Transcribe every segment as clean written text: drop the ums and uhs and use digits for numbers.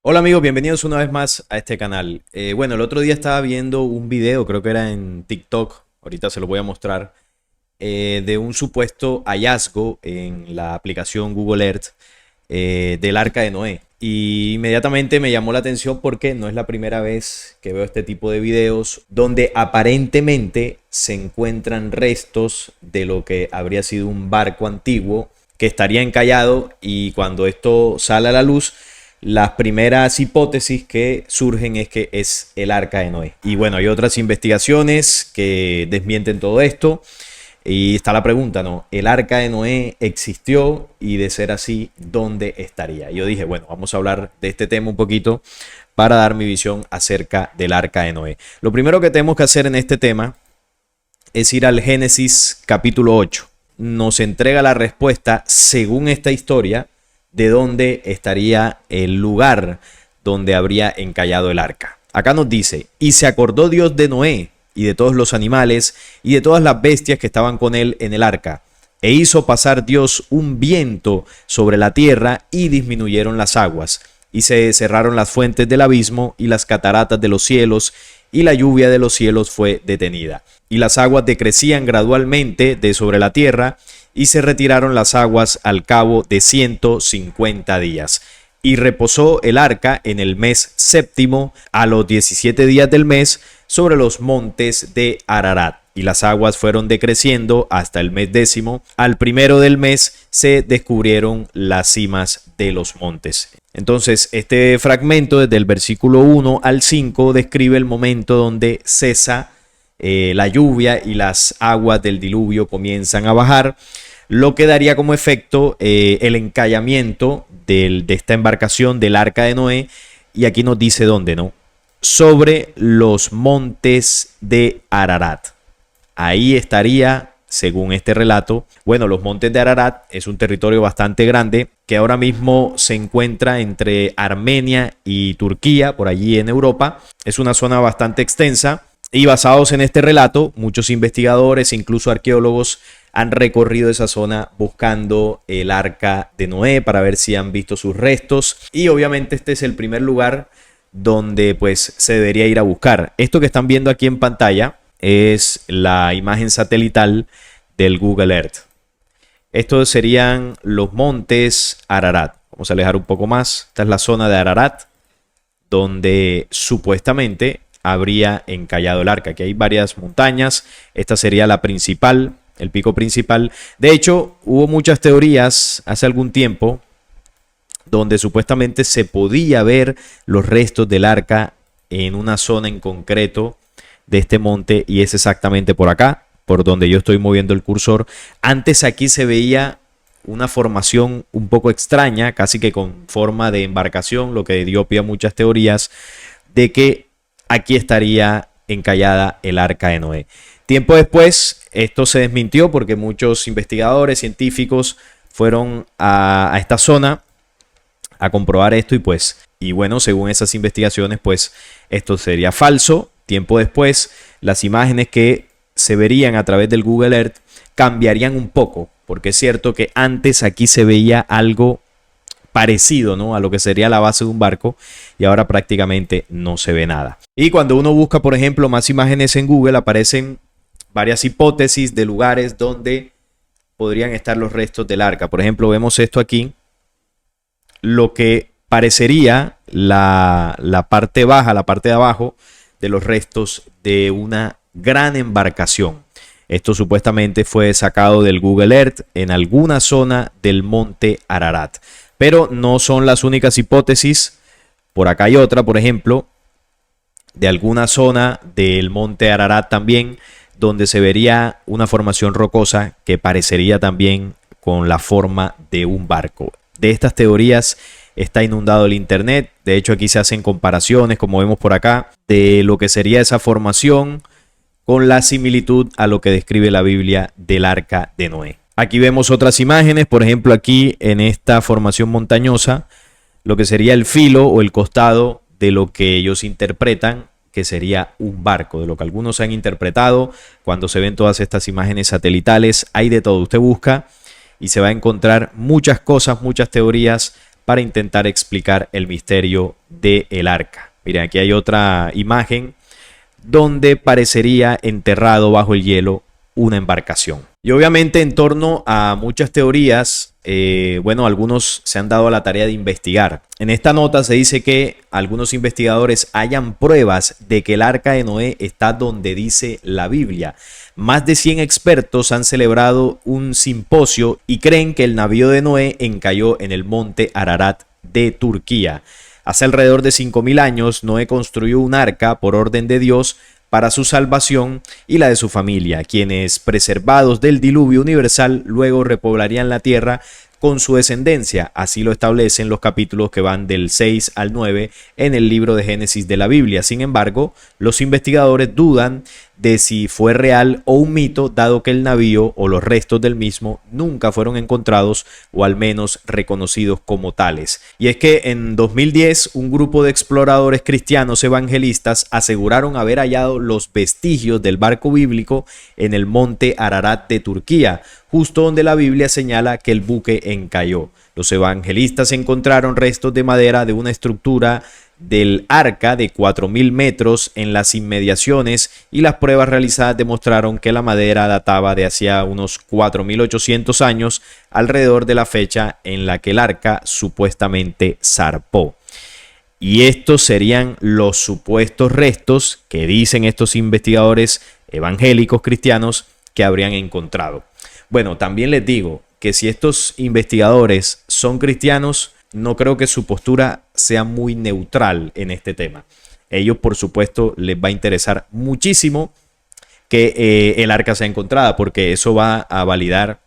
Hola amigos, bienvenidos una vez más a este canal. Bueno, el otro día estaba viendo un video, creo que era en TikTok, ahorita se lo voy a mostrar, de un supuesto hallazgo en la aplicación Google Earth del Arca de Noé. Y inmediatamente me llamó la atención porque no es la primera vez que veo este tipo de videos donde aparentemente se encuentran restos de lo que habría sido un barco antiguo que estaría encallado, y cuando esto sale a la luz, las primeras hipótesis que surgen es que es el Arca de Noé. Y bueno, hay otras investigaciones que desmienten todo esto. Y está la pregunta, ¿no? ¿El Arca de Noé existió? Y de ser así, ¿dónde estaría? Yo dije, bueno, vamos a hablar de este tema un poquito para dar mi visión acerca del Arca de Noé. Lo primero que tenemos que hacer en este tema es ir al Génesis capítulo 8. Nos entrega la respuesta, según esta historia, de dónde estaría el lugar donde habría encallado el arca. Acá nos dice: y se acordó Dios de Noé y de todos los animales y de todas las bestias que estaban con él en el arca, e hizo pasar Dios un viento sobre la tierra y disminuyeron las aguas, y se cerraron las fuentes del abismo y las cataratas de los cielos, y la lluvia de los cielos fue detenida, y las aguas decrecían gradualmente de sobre la tierra, y se retiraron las aguas al cabo de 150 días. Y reposó el arca en el mes séptimo, a los 17 días del mes, sobre los montes de Ararat. Y las aguas fueron decreciendo hasta el mes décimo. Al primero del mes se descubrieron las cimas de los montes. Entonces, este fragmento, desde el versículo 1 al 5, describe el momento donde cesa la lluvia y las aguas del diluvio comienzan a bajar, lo que daría como efecto el encallamiento de esta embarcación del Arca de Noé. Y aquí nos dice dónde, ¿no? Sobre los montes de Ararat. Ahí estaría, según este relato. Bueno, los montes de Ararat es un territorio bastante grande que ahora mismo se encuentra entre Armenia y Turquía, por allí en Europa. Es una zona bastante extensa. Y basados en este relato, muchos investigadores, incluso arqueólogos, han recorrido esa zona buscando el Arca de Noé para ver si han visto sus restos. Y obviamente este es el primer lugar donde pues se debería ir a buscar. Esto que están viendo aquí en pantalla es la imagen satelital del Google Earth. Estos serían los montes Ararat. Vamos a alejar un poco más. Esta es la zona de Ararat, donde supuestamente habría encallado el arca. Aquí hay varias montañas. Esta sería la principal, el pico principal. De hecho, hubo muchas teorías hace algún tiempo donde supuestamente se podía ver los restos del arca en una zona en concreto de este monte, y es exactamente por acá, por donde yo estoy moviendo el cursor. Antes aquí se veía una formación un poco extraña, casi que con forma de embarcación, lo que dio pie a muchas teorías de que aquí estaría encallada el Arca de Noé. Tiempo después, esto se desmintió porque muchos investigadores científicos fueron a esta zona a comprobar esto, y bueno, según esas investigaciones, pues esto sería falso. Tiempo después, las imágenes que se verían a través del Google Earth cambiarían un poco, porque es cierto que antes aquí se veía algo parecido, ¿no?, a lo que sería la base de un barco, y ahora prácticamente no se ve nada. Y cuando uno busca, por ejemplo, más imágenes en Google, aparecen varias hipótesis de lugares donde podrían estar los restos del arca. Por ejemplo, vemos esto aquí, lo que parecería la parte baja, la parte de abajo de los restos de una gran embarcación. Esto supuestamente fue sacado del Google Earth en alguna zona del monte Ararat. Pero no son las únicas hipótesis. Por acá hay otra, por ejemplo, de alguna zona del monte Ararat también, donde se vería una formación rocosa que parecería también con la forma de un barco. De estas teorías está inundado el internet. De hecho, aquí se hacen comparaciones, como vemos por acá, de lo que sería esa formación con la similitud a lo que describe la Biblia del Arca de Noé. Aquí vemos otras imágenes, por ejemplo aquí en esta formación montañosa, lo que sería el filo o el costado de lo que ellos interpretan que sería un barco, de lo que algunos han interpretado cuando se ven todas estas imágenes satelitales. Hay de todo, usted busca y se va a encontrar muchas cosas, muchas teorías para intentar explicar el misterio del arca. Miren, aquí hay otra imagen donde parecería enterrado bajo el hielo una embarcación. Y obviamente en torno a muchas teorías, bueno, algunos se han dado a la tarea de investigar. En esta nota se dice que algunos investigadores hallan pruebas de que el arca de Noé está donde dice la Biblia. Más de 100 expertos han celebrado un simposio y creen que el navío de Noé encalló en el monte Ararat de Turquía. Hace alrededor de 5000 años, Noé construyó un arca por orden de Dios para su salvación y la de su familia, quienes, preservados del diluvio universal, luego repoblarían la tierra con su descendencia. Así lo establecen los capítulos que van del 6 al 9 en el libro de Génesis de la Biblia. Sin embargo, los investigadores dudan de si fue real o un mito, dado que el navío o los restos del mismo nunca fueron encontrados o al menos reconocidos como tales. Y es que en 2010 un grupo de exploradores cristianos evangelistas aseguraron haber hallado los vestigios del barco bíblico en el monte Ararat de Turquía, justo donde la Biblia señala que el buque encalló. Los evangelistas encontraron restos de madera de una estructura del arca de 4000 metros en las inmediaciones y las pruebas realizadas demostraron que la madera databa de hacia unos 4800 años, alrededor de la fecha en la que el arca supuestamente zarpó. Y estos serían los supuestos restos que dicen estos investigadores evangélicos cristianos que habrían encontrado. Bueno, también les digo que si estos investigadores son cristianos, no creo que su postura sea muy neutral en este tema. Ellos, por supuesto, les va a interesar muchísimo que el arca sea encontrada, porque eso va a validar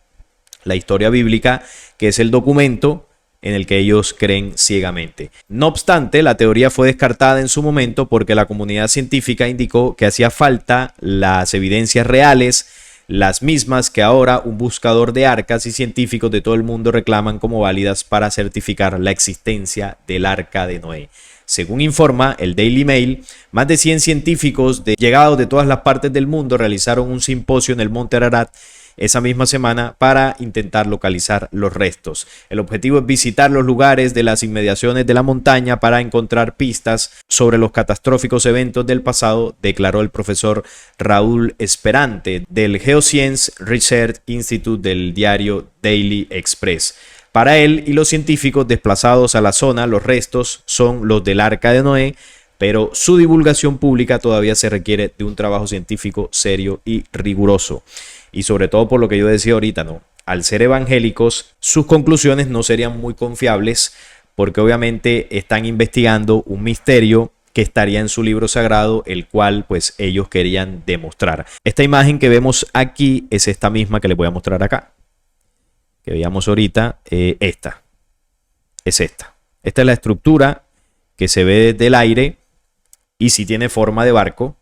la historia bíblica, que es el documento en el que ellos creen ciegamente. No obstante, la teoría fue descartada en su momento porque la comunidad científica indicó que hacía falta las evidencias reales, las mismas que ahora un buscador de arcas y científicos de todo el mundo reclaman como válidas para certificar la existencia del arca de Noé. Según informa el Daily Mail, más de 100 científicos llegados de todas las partes del mundo realizaron un simposio en el monte Ararat esa misma semana para intentar localizar los restos. El objetivo es visitar los lugares de las inmediaciones de la montaña para encontrar pistas sobre los catastróficos eventos del pasado, declaró el profesor Raúl Esperante del Geoscience Research Institute del diario Daily Express. Para él y los científicos desplazados a la zona, los restos son los del arca de Noé, pero su divulgación pública todavía se requiere de un trabajo científico serio y riguroso. Y sobre todo por lo que yo decía ahorita, ¿no? Al ser evangélicos, sus conclusiones no serían muy confiables porque obviamente están investigando un misterio que estaría en su libro sagrado, el cual pues ellos querían demostrar. Esta imagen que vemos aquí es esta misma que les voy a mostrar acá. Que veíamos ahorita, esta. Es esta. Esta es la estructura que se ve desde el aire y sí tiene forma de barco,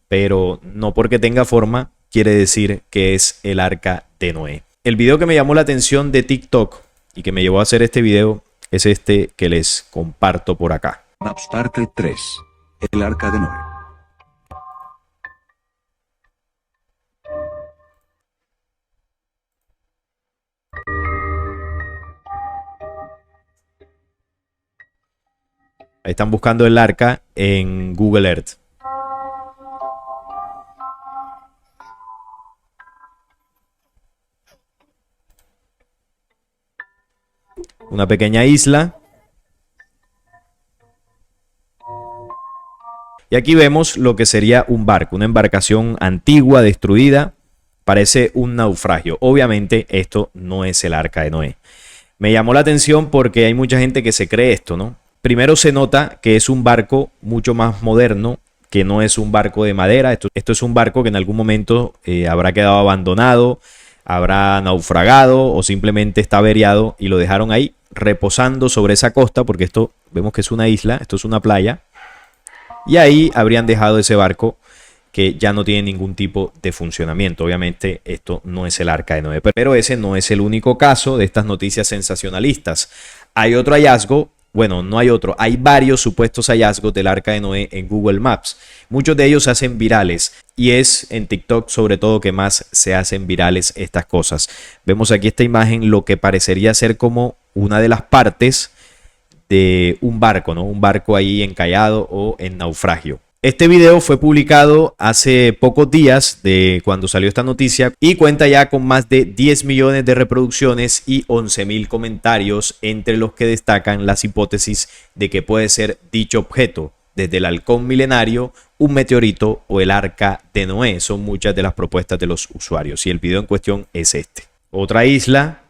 pero no porque tenga forma quiere decir que es el arca de Noé. El video que me llamó la atención de TikTok y que me llevó a hacer este video es este que les comparto por acá. Maps parte 3. El arca de Noé. Ahí están buscando el arca en Google Earth. Una pequeña isla. Y aquí vemos lo que sería un barco, una embarcación antigua, destruida. Parece un naufragio. Obviamente esto no es el arca de Noé. Me llamó la atención porque hay mucha gente que se cree esto, ¿no? Primero se nota que es un barco mucho más moderno, que no es un barco de madera. Esto es un barco que en algún momento habrá quedado abandonado, habrá naufragado o simplemente está averiado y lo dejaron ahí reposando sobre esa costa, porque esto vemos que es una isla, esto es una playa, y ahí habrían dejado ese barco que ya no tiene ningún tipo de funcionamiento. Obviamente esto no es el arca de Noé, pero ese no es el único caso de estas noticias sensacionalistas. Hay otro hallazgo. Bueno, no hay otro. Hay varios supuestos hallazgos del arca de Noé en Google Maps. Muchos de ellos se hacen virales y es en TikTok sobre todo que más se hacen virales estas cosas. Vemos aquí esta imagen, lo que parecería ser como una de las partes de un barco, ¿no? Un barco ahí encallado o en naufragio. Este video fue publicado hace pocos días de cuando salió esta noticia y cuenta ya con más de 10 millones de reproducciones y 11.000 comentarios, entre los que destacan las hipótesis de que puede ser dicho objeto, desde el halcón milenario, un meteorito o el arca de Noé. Son muchas de las propuestas de los usuarios y el video en cuestión es este. Otra isla.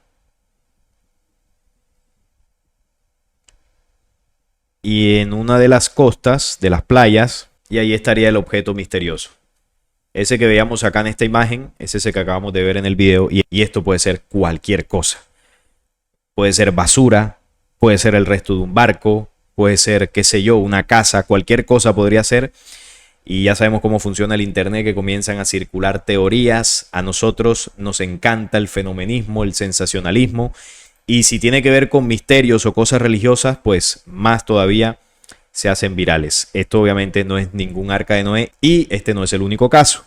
Y en una de las costas, de las playas, y ahí estaría el objeto misterioso. Ese que veíamos acá en esta imagen, es ese que acabamos de ver en el video, y esto puede ser cualquier cosa. Puede ser basura, puede ser el resto de un barco, puede ser, qué sé yo, una casa, cualquier cosa podría ser. Y ya sabemos cómo funciona el internet, que comienzan a circular teorías. A nosotros nos encanta el fenomenismo, el sensacionalismo. Y si tiene que ver con misterios o cosas religiosas, pues más todavía se hacen virales. Esto obviamente no es ningún arca de Noé y este no es el único caso.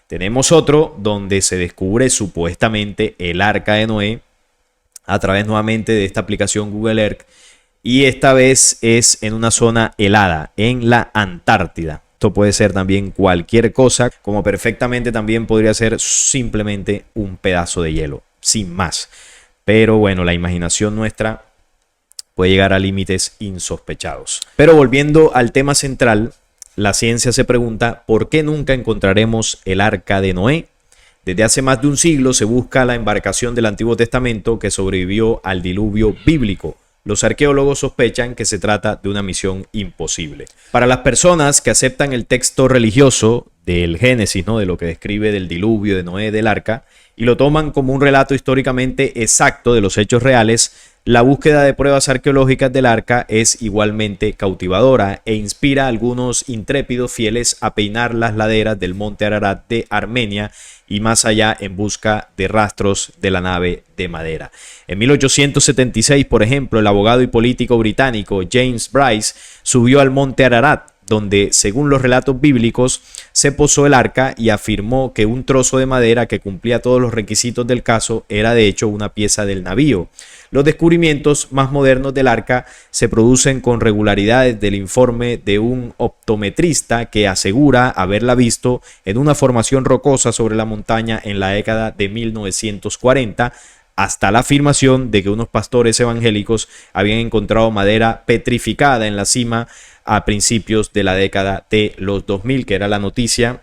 Tenemos otro donde se descubre supuestamente el arca de Noé a través nuevamente de esta aplicación Google Earth, y esta vez es en una zona helada, en la Antártida. Esto puede ser también cualquier cosa, como perfectamente también podría ser simplemente un pedazo de hielo, sin más. Pero bueno, la imaginación nuestra puede llegar a límites insospechados. Pero volviendo al tema central, la ciencia se pregunta ¿por qué nunca encontraremos el arca de Noé? Desde hace más de un siglo se busca la embarcación del Antiguo Testamento que sobrevivió al diluvio bíblico. Los arqueólogos sospechan que se trata de una misión imposible. Para las personas que aceptan el texto religioso del Génesis, ¿no?, de lo que describe del diluvio de Noé, del arca, y lo toman como un relato históricamente exacto de los hechos reales, la búsqueda de pruebas arqueológicas del arca es igualmente cautivadora e inspira a algunos intrépidos fieles a peinar las laderas del monte Ararat de Armenia y más allá en busca de rastros de la nave de madera. En 1876, por ejemplo, el abogado y político británico James Bryce subió al monte Ararat, donde, según los relatos bíblicos, se posó el arca y afirmó que un trozo de madera que cumplía todos los requisitos del caso era de hecho una pieza del navío. Los descubrimientos más modernos del arca se producen con regularidades del informe de un optometrista que asegura haberla visto en una formación rocosa sobre la montaña en la década de 1940, hasta la afirmación de que unos pastores evangélicos habían encontrado madera petrificada en la cima a principios de la década de los 2000, que era la noticia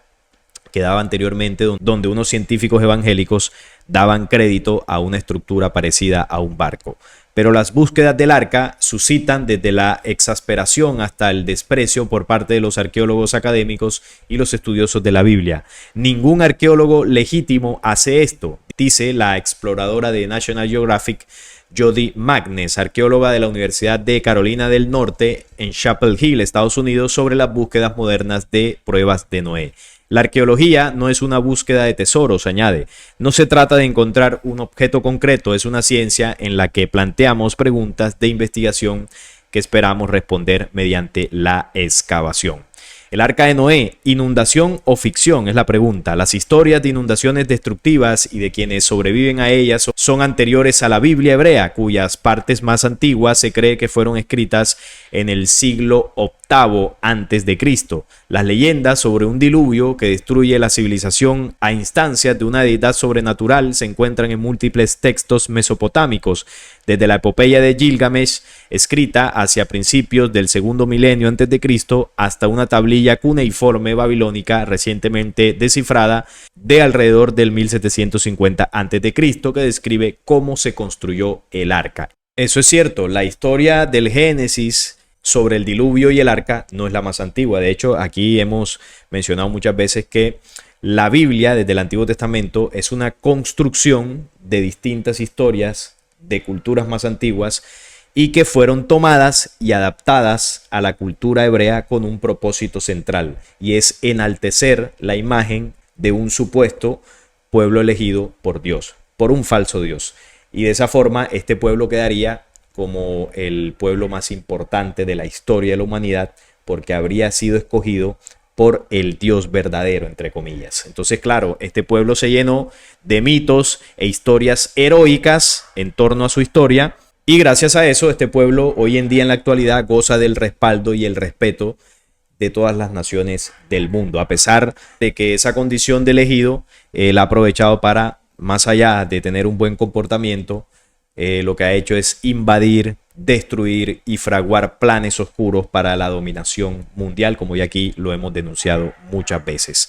que daba anteriormente, donde unos científicos evangélicos daban crédito a una estructura parecida a un barco. Pero las búsquedas del arca suscitan desde la exasperación hasta el desprecio por parte de los arqueólogos académicos y los estudiosos de la Biblia. Ningún arqueólogo legítimo hace esto, dice la exploradora de National Geographic Jody Magnes, arqueóloga de la Universidad de Carolina del Norte en Chapel Hill, Estados Unidos, sobre las búsquedas modernas de pruebas de Noé. La arqueología no es una búsqueda de tesoros, añade. No se trata de encontrar un objeto concreto, es una ciencia en la que planteamos preguntas de investigación que esperamos responder mediante la excavación. El arca de Noé, ¿inundación o ficción?, es la pregunta. Las historias de inundaciones destructivas y de quienes sobreviven a ellas son anteriores a la Biblia hebrea, cuyas partes más antiguas se cree que fueron escritas en el siglo VIII antes de Cristo. Las leyendas sobre un diluvio que destruye la civilización a instancias de una deidad sobrenatural se encuentran en múltiples textos mesopotámicos, desde la epopeya de Gilgamesh, escrita hacia principios del segundo milenio antes de Cristo, hasta una tablilla cuneiforme babilónica recientemente descifrada de alrededor del 1750 antes de Cristo, que describe cómo se construyó el arca. Eso es cierto, la historia del Génesis sobre el diluvio y el arca no es la más antigua. De hecho, aquí hemos mencionado muchas veces que la Biblia, desde el Antiguo Testamento, es una construcción de distintas historias de culturas más antiguas y que fueron tomadas y adaptadas a la cultura hebrea con un propósito central, y es enaltecer la imagen de un supuesto pueblo elegido por Dios, por un falso Dios. Y de esa forma este pueblo quedaría como el pueblo más importante de la historia de la humanidad, porque habría sido escogido por el Dios verdadero, entre comillas. Entonces, claro, este pueblo se llenó de mitos e historias heroicas en torno a su historia, Y gracias a eso, este pueblo hoy en día en la actualidad goza del respaldo y el respeto de todas las naciones del mundo, a pesar de que esa condición de elegido la ha aprovechado para, más allá de tener un buen comportamiento, lo que ha hecho es invadir, destruir y fraguar planes oscuros para la dominación mundial, como ya aquí lo hemos denunciado muchas veces.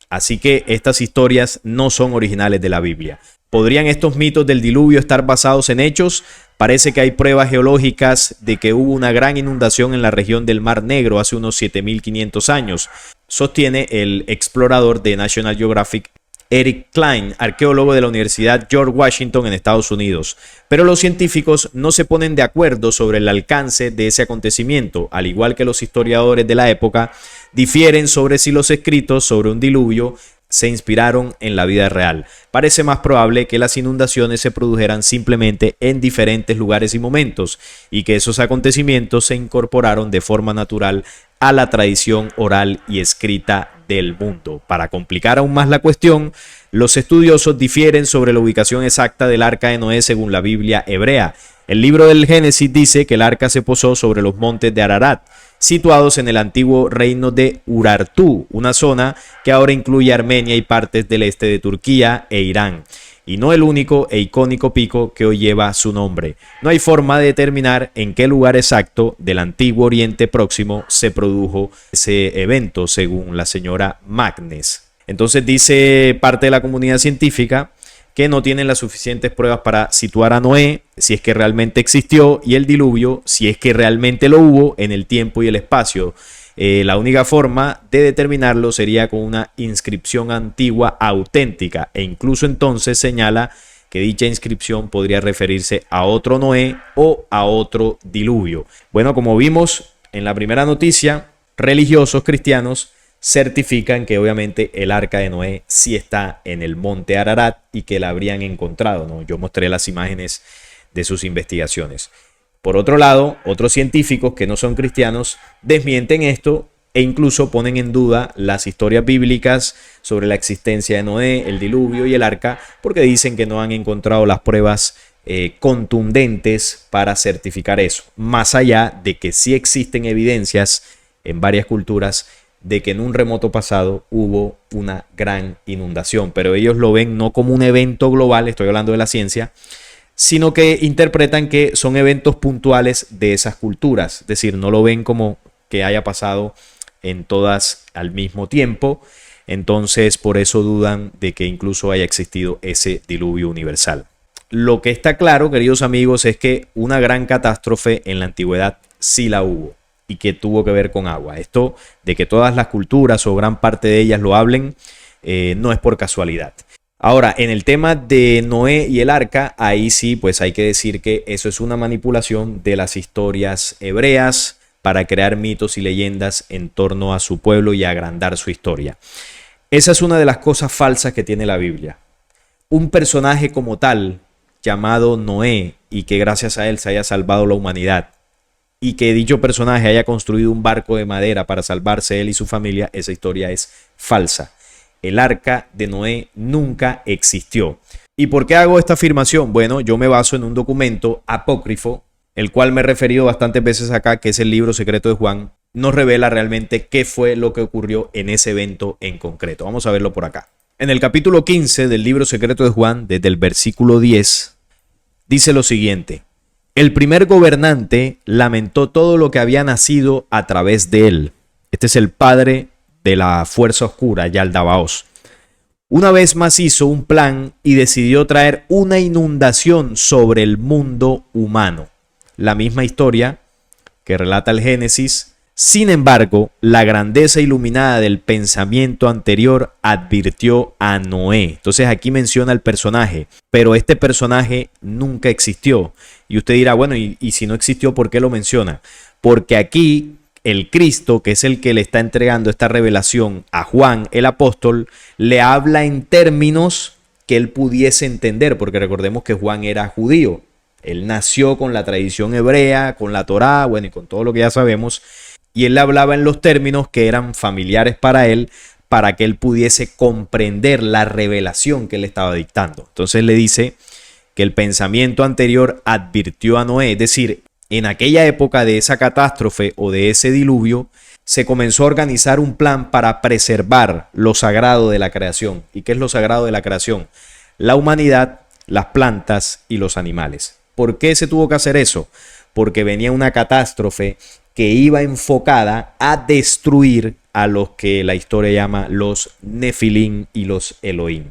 Así que estas historias no son originales de la Biblia. ¿Podrían estos mitos del diluvio estar basados en hechos? Parece que hay pruebas geológicas de que hubo una gran inundación en la región del Mar Negro hace unos 7500 años, sostiene el explorador de National Geographic Eric Klein, arqueólogo de la Universidad George Washington en Estados Unidos. Pero los científicos no se ponen de acuerdo sobre el alcance de ese acontecimiento, al igual que los historiadores de la época difieren sobre si los escritos sobre un diluvio se inspiraron en la vida real. Parece más probable que las inundaciones se produjeran simplemente en diferentes lugares y momentos, y que esos acontecimientos se incorporaron de forma natural a la tradición oral y escrita del mundo. Para complicar aún más la cuestión, los estudiosos difieren sobre la ubicación exacta del arca de Noé según la Biblia hebrea. El libro del Génesis dice que el arca se posó sobre los montes de Ararat, situados en el antiguo reino de Urartu, una zona que ahora incluye Armenia y partes del este de Turquía e Irán, y no el único e icónico pico que hoy lleva su nombre. No hay forma de determinar en qué lugar exacto del antiguo Oriente Próximo se produjo ese evento, según la señora Magnes. Entonces dice parte de la comunidad científica que no tienen las suficientes pruebas para situar a Noé, si es que realmente existió, y el diluvio, si es que realmente lo hubo, en el tiempo y el espacio. La única forma de determinarlo sería con una inscripción antigua auténtica, e incluso entonces señala que dicha inscripción podría referirse a otro Noé o a otro diluvio. Bueno, como vimos en la primera noticia, religiosos cristianos certifican que obviamente el arca de Noé sí está en el monte Ararat y que la habrían encontrado, ¿no? Yo mostré las imágenes de sus investigaciones. Por otro lado, otros científicos que no son cristianos desmienten esto e incluso ponen en duda las historias bíblicas sobre la existencia de Noé, el diluvio y el arca, porque dicen que no han encontrado las pruebas contundentes para certificar eso, más allá de que sí existen evidencias en varias culturas de que en un remoto pasado hubo una gran inundación, pero ellos lo ven no como un evento global, estoy hablando de la ciencia, sino que interpretan que son eventos puntuales de esas culturas, es decir, no lo ven como que haya pasado en todas al mismo tiempo, entonces por eso dudan de que incluso haya existido ese diluvio universal. Lo que está claro, queridos amigos, es que una gran catástrofe en la antigüedad sí la hubo, y que tuvo que ver con agua. Esto de que todas las culturas o gran parte de ellas lo hablen, no es por casualidad. Ahora, en el tema de Noé y el arca, ahí sí, pues hay que decir que eso es una manipulación de las historias hebreas para crear mitos y leyendas en torno a su pueblo y agrandar su historia. Esa es una de las cosas falsas que tiene la Biblia. Un personaje como tal, llamado Noé, y que gracias a él se haya salvado la humanidad, y que dicho personaje haya construido un barco de madera para salvarse él y su familia, esa historia es falsa. El arca de Noé nunca existió. ¿Y por qué hago esta afirmación? Bueno, yo me baso en un documento apócrifo, el cual me he referido bastantes veces acá, que es el libro secreto de Juan. Nos revela realmente qué fue lo que ocurrió en ese evento en concreto. Vamos a verlo por acá. En el capítulo 15 del libro secreto de Juan, desde el versículo 10, dice lo siguiente: el primer gobernante lamentó todo lo que había nacido a través de él. Este es el padre de la fuerza oscura, Yaldabaoth. Una vez más hizo un plan y decidió traer una inundación sobre el mundo humano. La misma historia que relata el Génesis. Sin embargo, la grandeza iluminada del pensamiento anterior advirtió a Noé. Entonces aquí menciona el personaje, pero este personaje nunca existió. Y usted dirá, bueno, ¿y si no existió, por qué lo menciona? Porque aquí el Cristo, que es el que le está entregando esta revelación a Juan, el apóstol, le habla en términos que él pudiese entender, porque recordemos que Juan era judío. Él nació con la tradición hebrea, con la Torá, bueno, y con todo lo que ya sabemos. Y él hablaba en los términos que eran familiares para él, que él pudiese comprender la revelación que él estaba dictando. Entonces le dice que el pensamiento anterior advirtió a Noé. Es decir, en aquella época de esa catástrofe o de ese diluvio, se comenzó a organizar un plan para preservar lo sagrado de la creación. ¿Y qué es lo sagrado de la creación? La humanidad, las plantas y los animales. ¿Por qué se tuvo que hacer eso? Porque venía una catástrofe que iba enfocada a destruir a los que la historia llama los Nefilim y los Elohim.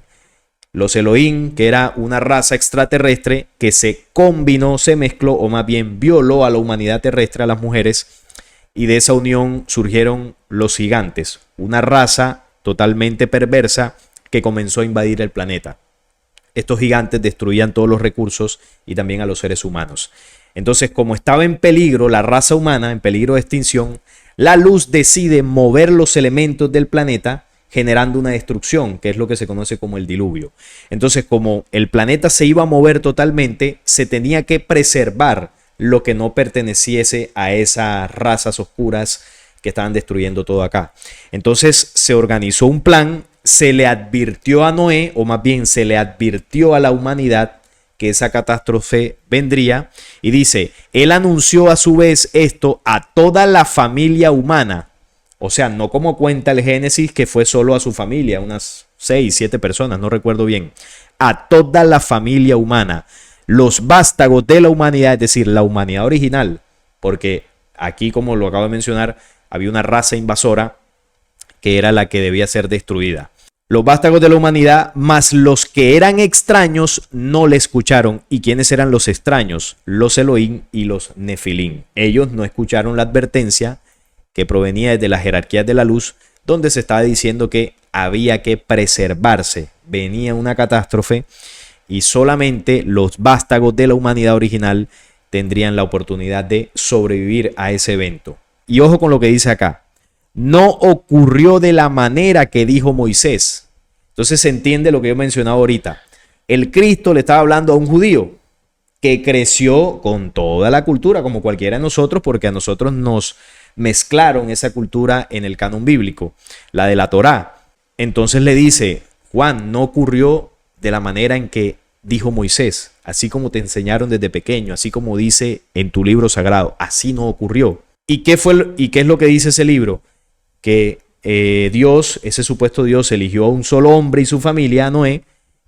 Los Elohim, que era una raza extraterrestre que se combinó, se mezcló o más bien violó a la humanidad terrestre, a las mujeres, y de esa unión surgieron los gigantes, una raza totalmente perversa que comenzó a invadir el planeta. Estos gigantes destruían todos los recursos y también a los seres humanos. Entonces, como estaba en peligro la raza humana, en peligro de extinción, la luz decide mover los elementos del planeta generando una destrucción, que es lo que se conoce como el diluvio. Entonces, como el planeta se iba a mover totalmente, se tenía que preservar lo que no perteneciese a esas razas oscuras que estaban destruyendo todo acá. Entonces se organizó un plan, se le advirtió a Noé, o más bien se le advirtió a la humanidad que esa catástrofe vendría, y dice, él anunció a su vez esto a toda la familia humana. O sea, no como cuenta el Génesis, que fue solo a su familia, unas 6, 7 personas, no recuerdo bien. A toda la familia humana, los vástagos de la humanidad, es decir, la humanidad original, porque aquí, como lo acabo de mencionar, había una raza invasora que era la que debía ser destruida. Los vástagos de la humanidad, más los que eran extraños, no le escucharon. ¿Y quiénes eran los extraños? Los Elohim y los Nefilim. Ellos no escucharon la advertencia que provenía desde las jerarquías de la luz, donde se estaba diciendo que había que preservarse. Venía una catástrofe y solamente los vástagos de la humanidad original tendrían la oportunidad de sobrevivir a ese evento. Y ojo con lo que dice acá. No ocurrió de la manera que dijo Moisés. Entonces se entiende lo que yo he mencionado ahorita. El Cristo le estaba hablando a un judío que creció con toda la cultura, como cualquiera de nosotros, porque a nosotros nos mezclaron esa cultura en el canon bíblico, la de la Torá. Entonces le dice, Juan, no ocurrió de la manera en que dijo Moisés, así como te enseñaron desde pequeño, así como dice en tu libro sagrado, así no ocurrió. ¿Y qué es lo que dice ese libro? Que Dios, ese supuesto Dios, eligió a un solo hombre y su familia, a Noé,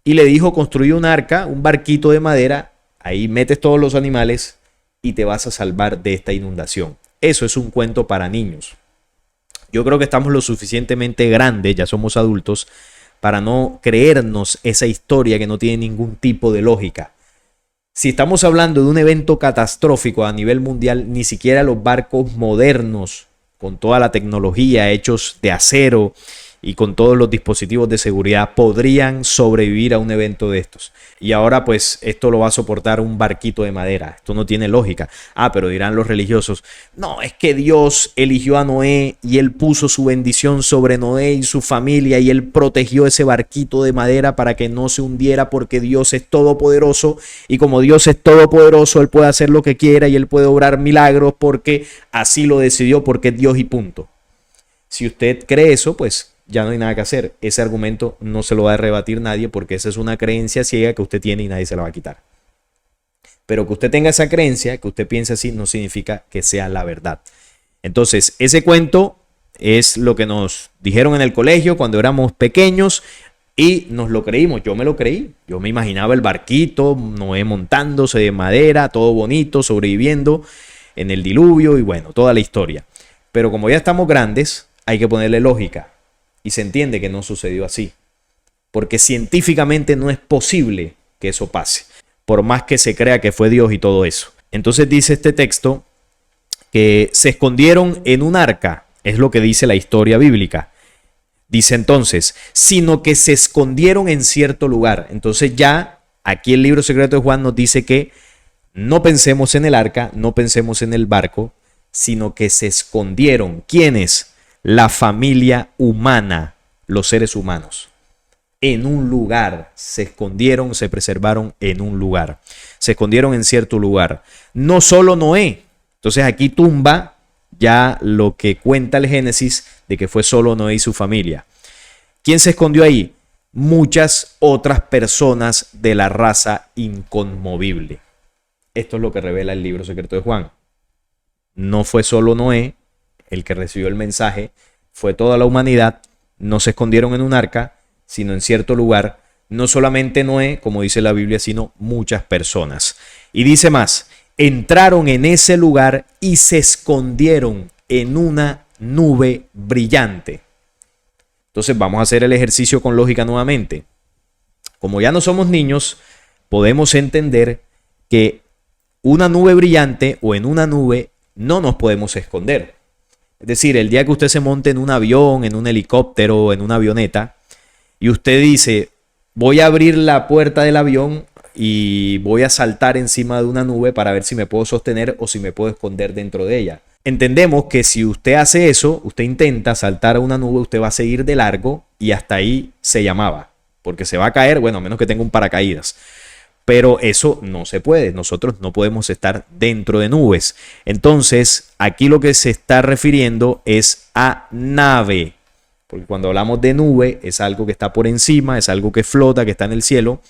y le dijo, construye un arca, un barquito de madera, ahí metes todos los animales y te vas a salvar de esta inundación. Eso es un cuento para niños. Yo creo que estamos lo suficientemente grandes, ya somos adultos, para no creernos esa historia que no tiene ningún tipo de lógica. Si estamos hablando de un evento catastrófico a nivel mundial, ni siquiera los barcos modernos, con toda la tecnología, hechos de acero y con todos los dispositivos de seguridad, podrían sobrevivir a un evento de estos. Y ahora pues esto lo va a soportar un barquito de madera. Esto no tiene lógica. Pero dirán los religiosos, no, es que Dios eligió a Noé y él puso su bendición sobre Noé y su familia y él protegió ese barquito de madera para que no se hundiera porque Dios es todopoderoso y como Dios es todopoderoso, él puede hacer lo que quiera y él puede obrar milagros porque así lo decidió, porque es Dios y punto. Si usted cree eso, pues ya no hay nada que hacer. Ese argumento no se lo va a rebatir nadie porque esa es una creencia ciega que usted tiene y nadie se la va a quitar. Pero que usted tenga esa creencia, que usted piense así, no significa que sea la verdad. Entonces, ese cuento es lo que nos dijeron en el colegio cuando éramos pequeños y nos lo creímos. Yo me lo creí. Yo me imaginaba el barquito, Noé montándose de madera, todo bonito, sobreviviendo en el diluvio y bueno, toda la historia. Pero como ya estamos grandes, hay que ponerle lógica. Y se entiende que no sucedió así. Porque científicamente no es posible que eso pase. Por más que se crea que fue Dios y todo eso. Entonces dice este texto que se escondieron en un arca. Es lo que dice la historia bíblica. Dice entonces, sino que se escondieron en cierto lugar. Entonces ya aquí el libro secreto de Juan nos dice que no pensemos en el arca, no pensemos en el barco, sino que se escondieron. ¿Quiénes? La familia humana, los seres humanos, en un lugar, se escondieron, se preservaron en un lugar, se escondieron en cierto lugar. No solo Noé, entonces aquí tumba ya lo que cuenta el Génesis de que fue solo Noé y su familia. ¿Quién se escondió ahí? muchas otras personas de la raza inconmovible. Esto es lo que revela el libro secreto de Juan. No fue solo Noé el que recibió el mensaje, fue toda la humanidad. No se escondieron en un arca, sino en cierto lugar. No solamente Noé, como dice la Biblia, sino muchas personas. Y dice más, entraron en ese lugar y se escondieron en una nube brillante. Entonces vamos a hacer el ejercicio con lógica nuevamente. Como ya no somos niños, podemos entender que una nube brillante o en una nube no nos podemos esconder. Es decir, el día que usted se monte en un avión, en un helicóptero, en una avioneta, y usted dice, voy a abrir la puerta del avión y voy a saltar encima de una nube para ver si me puedo sostener o si me puedo esconder dentro de ella. Entendemos que si usted hace eso, usted intenta saltar a una nube, usted va a seguir de largo y hasta ahí se llamaba. Porque se va a caer, bueno, a menos que tenga un paracaídas. Pero eso no se puede. Nosotros no podemos estar dentro de nubes. Entonces, aquí lo que se está refiriendo es a nave. Porque cuando hablamos de nube, es algo que está por encima, es algo que flota, que está en el cielo.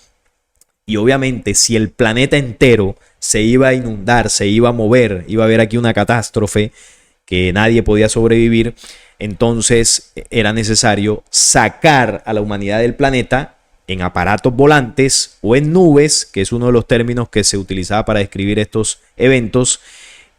Y obviamente, si el planeta entero se iba a inundar, se iba a mover, iba a haber aquí una catástrofe que nadie podía sobrevivir, entonces era necesario sacar a la humanidad del planeta en aparatos volantes o en nubes, que es uno de los términos que se utilizaba para describir estos eventos,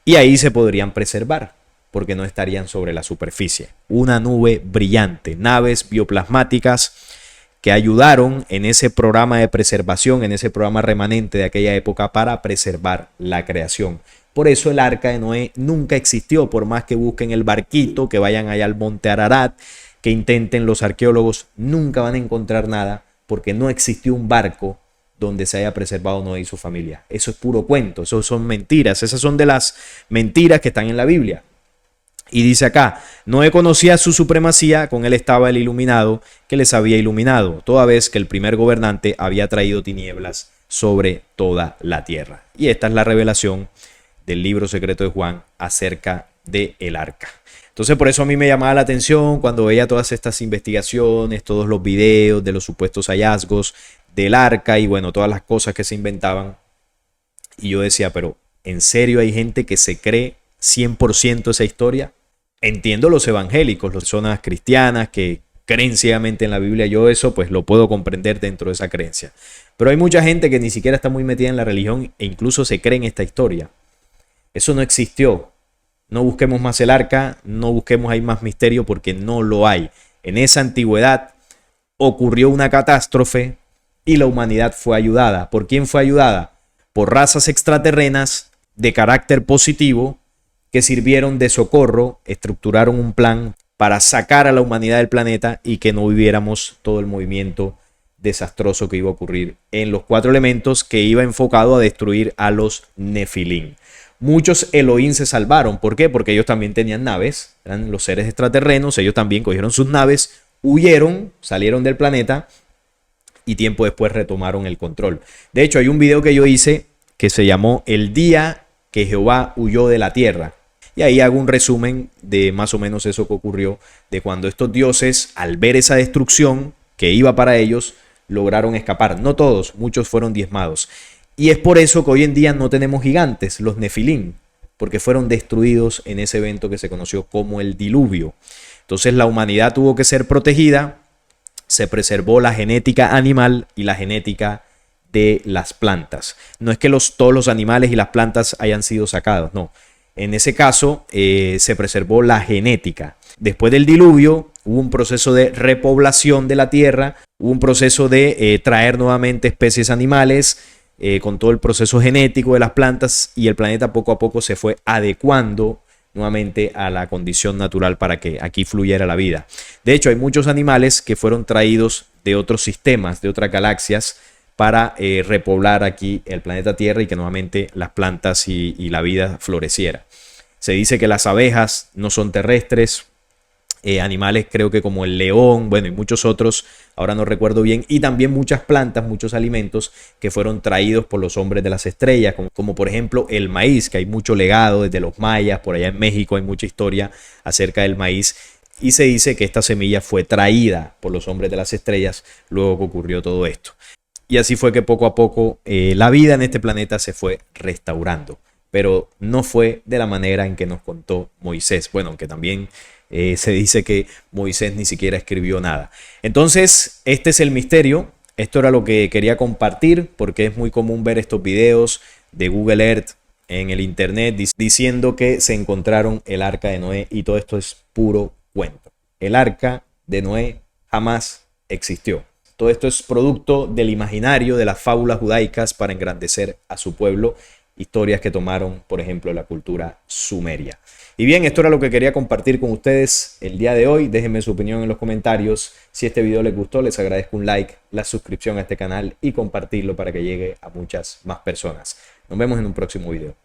y ahí se podrían preservar, porque no estarían sobre la superficie. Una nube brillante, naves bioplasmáticas que ayudaron en ese programa de preservación, en ese programa remanente de aquella época para preservar la creación. Por eso el arca de Noé nunca existió, por más que busquen el barquito, que vayan allá al monte Ararat, que intenten los arqueólogos, nunca van a encontrar nada, porque no existió un barco donde se haya preservado Noé y su familia. Eso es puro cuento, eso son mentiras, esas son de las mentiras que están en la Biblia. Y dice acá, Noé conocía su supremacía, con él estaba el iluminado que les había iluminado, toda vez que el primer gobernante había traído tinieblas sobre toda la tierra. Y esta es la revelación del libro secreto de Juan acerca del arca. Entonces por eso a mí me llamaba la atención cuando veía todas estas investigaciones, todos los videos de los supuestos hallazgos del arca y bueno, todas las cosas que se inventaban. Y yo decía, pero ¿en serio hay gente que se cree 100% esa historia? Entiendo los evangélicos, las personas cristianas que creen ciegamente en la Biblia, yo eso pues lo puedo comprender dentro de esa creencia. Pero hay mucha gente que ni siquiera está muy metida en la religión e incluso se cree en esta historia. Eso no existió. No busquemos más el arca, no busquemos ahí más misterio porque no lo hay. En esa antigüedad ocurrió una catástrofe y la humanidad fue ayudada. ¿Por quién fue ayudada? Por razas extraterrenas de carácter positivo que sirvieron de socorro, estructuraron un plan para sacar a la humanidad del planeta y que no viviéramos todo el movimiento desastroso que iba a ocurrir en los 4 elementos, que iba enfocado a destruir a los Nefilim. Muchos Elohim se salvaron. ¿Por qué? Porque ellos también tenían naves, eran los seres extraterrenos, ellos también cogieron sus naves, huyeron, salieron del planeta y tiempo después retomaron el control. De hecho, hay un video que yo hice que se llamó El día que Jehová huyó de la tierra. Y ahí hago un resumen de más o menos eso que ocurrió, de cuando estos dioses, al ver esa destrucción que iba para ellos, lograron escapar. No todos, muchos fueron diezmados. Y es por eso que hoy en día no tenemos gigantes, los Nefilim, porque fueron destruidos en ese evento que se conoció como el diluvio. Entonces la humanidad tuvo que ser protegida, se preservó la genética animal y la genética de las plantas. No es que todos los animales y las plantas hayan sido sacados, no. En ese caso se preservó la genética. Después del diluvio hubo un proceso de repoblación de la tierra, hubo un proceso de traer nuevamente especies animales, con todo el proceso genético de las plantas, y el planeta poco a poco se fue adecuando nuevamente a la condición natural para que aquí fluyera la vida. De hecho, hay muchos animales que fueron traídos de otros sistemas, de otras galaxias, para repoblar aquí el planeta Tierra y que nuevamente las plantas y la vida floreciera. Se dice que las abejas no son terrestres, animales creo que como el león, bueno, y muchos otros, ahora no recuerdo bien, y también muchas plantas, muchos alimentos que fueron traídos por los hombres de las estrellas, como por ejemplo el maíz, que hay mucho legado desde los mayas, por allá en México hay mucha historia acerca del maíz, Y se dice que esta semilla fue traída por los hombres de las estrellas luego que ocurrió todo esto. Y así fue que poco a poco la vida en este planeta se fue restaurando. Pero no fue de la manera en que nos contó Moisés. Bueno, aunque también se dice que Moisés ni siquiera escribió nada. Entonces, este es el misterio. Esto era lo que quería compartir porque es muy común ver estos videos de Google Earth en el internet diciendo que se encontraron el arca de Noé y todo esto es puro cuento. El arca de Noé jamás existió. Todo esto es producto del imaginario de las fábulas judaicas para engrandecer a su pueblo, historias que tomaron, por ejemplo, la cultura sumeria. Y bien, esto era lo que quería compartir con ustedes el día de hoy. Déjenme su opinión en los comentarios. Si este video les gustó, les agradezco un like, la suscripción a este canal y compartirlo para que llegue a muchas más personas. Nos vemos en un próximo video.